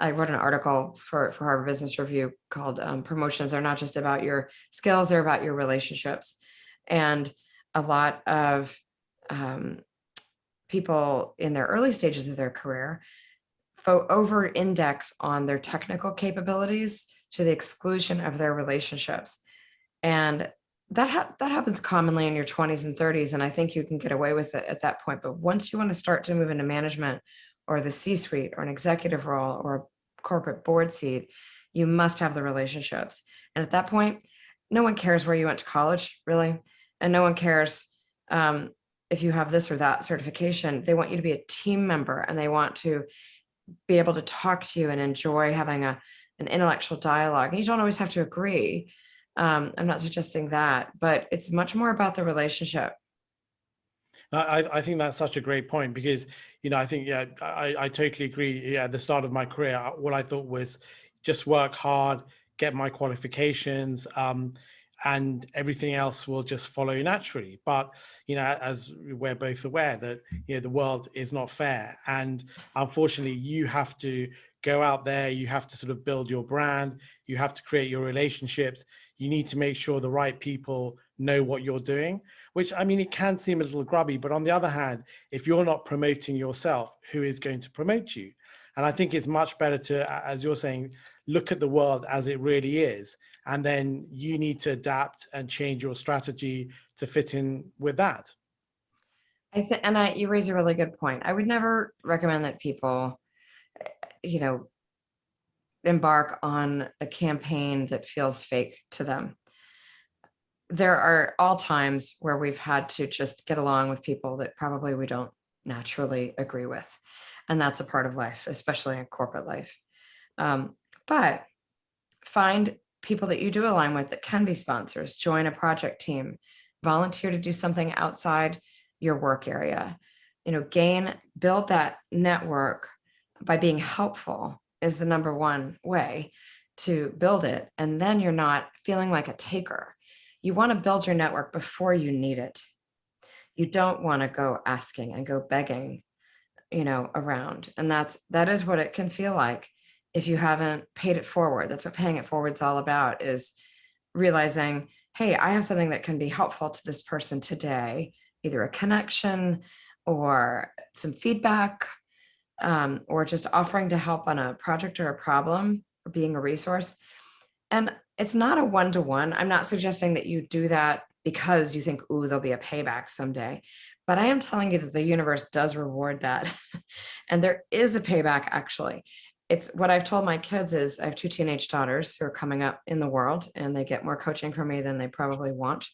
I wrote an article for Harvard Business Review called Promotions Are Not Just About Your Skills, they're about your relationships. And a lot of people in their early stages of their career over index on their technical capabilities to the exclusion of their relationships. And that happens commonly in your 20s and 30s. And I think you can get away with it at that point. But once you want to start to move into management or the C-suite or an executive role or a corporate board seat, you must have the relationships. And at that point, no one cares where you went to college, really. And no one cares if you have this or that certification. They want you to be a team member, and they want to be able to talk to you and enjoy having an intellectual dialogue. And you don't always have to agree. I'm not suggesting that, but it's much more about the relationship. I think that's such a great point, because, I think, yeah, I totally agree. Yeah, at the start of my career, what I thought was just work hard, get my qualifications, and everything else will just follow naturally. But, as we're both aware that, the world is not fair. And unfortunately, you have to go out there, you have to sort of build your brand, you have to create your relationships. You need to make sure the right people know what you're doing, which, I mean, it can seem a little grubby, but on the other hand, if you're not promoting yourself, who is going to promote you? And I think it's much better to, as you're saying, look at the world as it really is. And then you need to adapt and change your strategy to fit in with that. I think, and you raise a really good point. I would never recommend that people, embark on a campaign that feels fake to them. There are all times where we've had to just get along with people that probably we don't naturally agree with. And that's a part of life, especially in corporate life. But find people that you do align with that can be sponsors, join a project team, volunteer to do something outside your work area, build that network by being helpful is the number one way to build it. And then you're not feeling like a taker. You want to build your network before you need it. You don't want to go asking and go begging, around. And that is what it can feel like if you haven't paid it forward. That's what paying it forward is all about, is realizing, hey, I have something that can be helpful to this person today, either a connection or some feedback, or just offering to help on a project or a problem, or being a resource. And it's not a one-to-one. I'm not suggesting that you do that because you think, ooh, there'll be a payback someday. But I am telling you that the universe does reward that. And there is a payback, actually. It's what I've told my kids is, I have 2 teenage daughters who are coming up in the world, and they get more coaching from me than they probably want.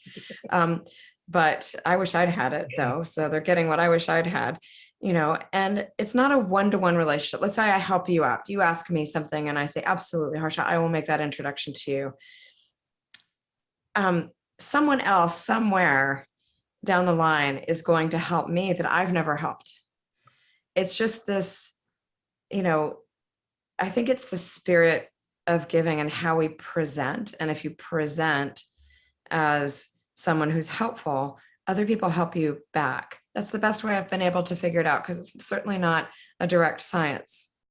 But I wish I'd had it, though. So they're getting what I wish I'd had. And it's not a one-to-one relationship. Let's say I help you out. You ask me something and I say, absolutely, Harsha, I will make that introduction to you. Someone else somewhere down the line is going to help me that I've never helped. It's just this, I think it's the spirit of giving and how we present. And if you present as someone who's helpful, other people help you back. That's the best way I've been able to figure it out, because it's certainly not a direct science.